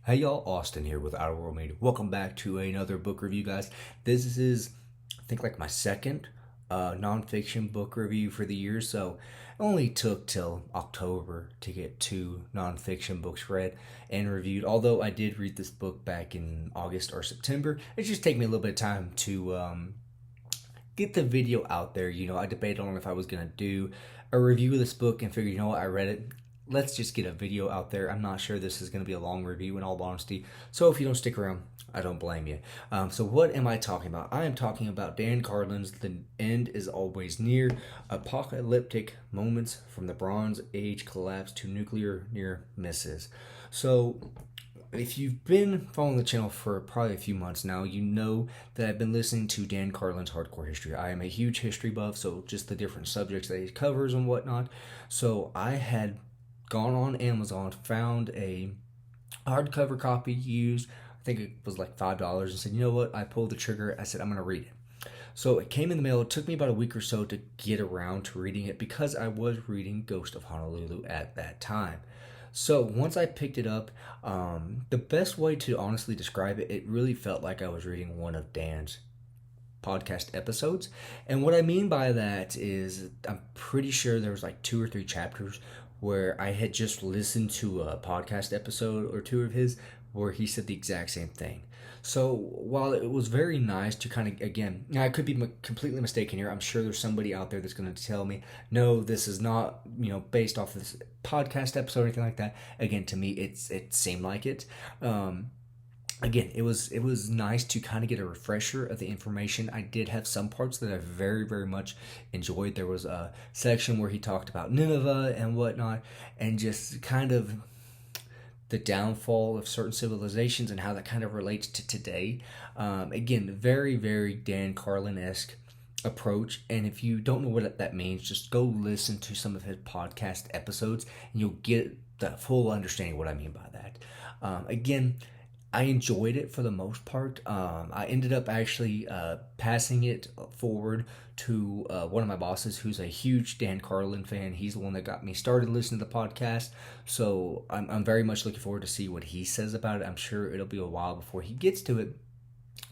Hey y'all, Austin here with Outer World Media. Welcome back to another book review, guys. This is, I think, like my second nonfiction book review for the year, so it only took till October to get two nonfiction books read and reviewed. Although I did read this book back in August or September, it just took me a little bit of time to get the video out there. I debated on if I was going to do a review of this book and figured, what, I read it. Let's just get a video out there. I'm not sure this is going to be a long review in all honesty. So if you don't stick around, I don't blame you. So what am I talking about? I am talking about Dan Carlin's The End is Always Near, Apocalyptic Moments from the Bronze Age Collapse to Nuclear Near Misses. So if you've been following the channel for probably a few months now, you know that I've been listening to Dan Carlin's Hardcore History. I am a huge history buff, so just the different subjects that he covers and whatnot. So I had gone on Amazon, found a hardcover copy used. I think it was like $5, and said, you know what? I pulled the trigger. I said, I'm going to read it. So it came in the mail. It took me about a week or so to get around to reading it because I was reading Ghost of Honolulu at that time. So once I picked it up, the best way to honestly describe it, it really felt like I was reading one of Dan's podcast episodes. And what I mean by that is I'm pretty sure there was like 2 or 3 chapters where I had just listened to a podcast episode or 2 of his where he said the exact same thing. So while it was very nice to kind of, again, I could be completely mistaken here. I'm sure there's somebody out there that's going to tell me, no, this is not, based off of this podcast episode or anything like that. Again, to me, it seemed like it. Again, it was nice to kind of get a refresher of the information. I did have some parts that I very, very much enjoyed. There was a section where he talked about Nineveh and whatnot, and just kind of the downfall of certain civilizations and how that kind of relates to today. Again, very, very Dan Carlin-esque approach. And if you don't know what that means, just go listen to some of his podcast episodes and you'll get the full understanding of what I mean by that. Again, I enjoyed it for the most part. I ended up actually passing it forward to one of my bosses who's a huge Dan Carlin fan. He's the one that got me started listening to the podcast. So I'm very much looking forward to see what he says about it. I'm sure it'll be a while before he gets to it.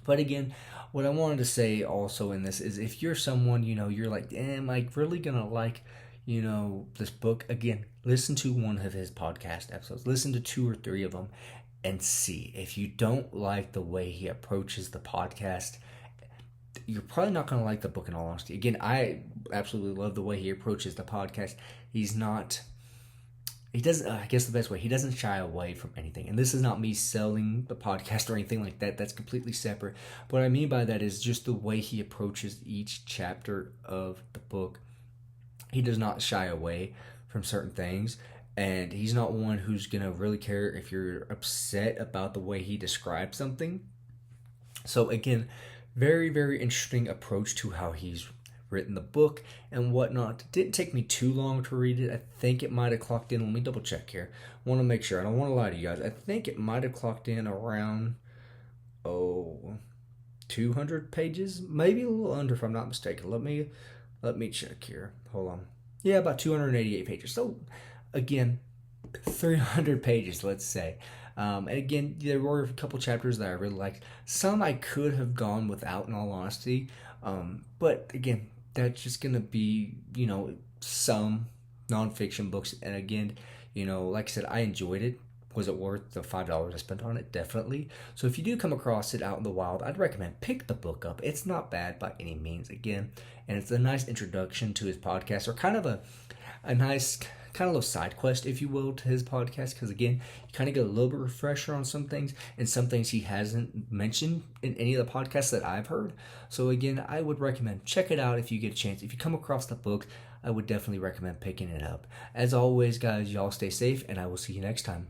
But again, what I wanted to say also in this is if you're someone, you're like, am I really going to like, this book? Again, listen to one of his podcast episodes. Listen to 2 or 3 of them and see. If you don't like the way he approaches the podcast, you're probably not going to like the book in all honesty. Again, I absolutely love the way he approaches the podcast. He doesn't, I guess the best way, he doesn't shy away from anything. And this is not me selling the podcast or anything like that. That's completely separate. What I mean by that is just the way he approaches each chapter of the book. He does not shy away from certain things. And he's not one who's going to really care if you're upset about the way he describes something. So again, very, very interesting approach to how he's written the book and whatnot. It didn't take me too long to read it. I think it might have clocked in. Let me double check here. I want to make sure. I don't want to lie to you guys. I think it might have clocked in around, 200 pages. Maybe a little under if I'm not mistaken. Let me check here. Hold on. Yeah, about 288 pages. So again, 300 pages, let's say. And again, there were a couple chapters that I really liked. Some I could have gone without, in all honesty. But again, that's just going to be, some nonfiction books. And again, like I said, I enjoyed it. Was it worth the $5 I spent on it? Definitely. So if you do come across it out in the wild, I'd recommend pick the book up. It's not bad by any means, again. And it's a nice introduction to his podcast, or kind of a nice kind of little side quest, if you will, to his podcast, because again, you kind of get a little bit refresher on some things, and some things he hasn't mentioned in any of the podcasts that I've heard. So again, I would recommend check it out if you get a chance. If you come across the book, I would definitely recommend picking it up. As always, guys, y'all stay safe, and I will see you next time.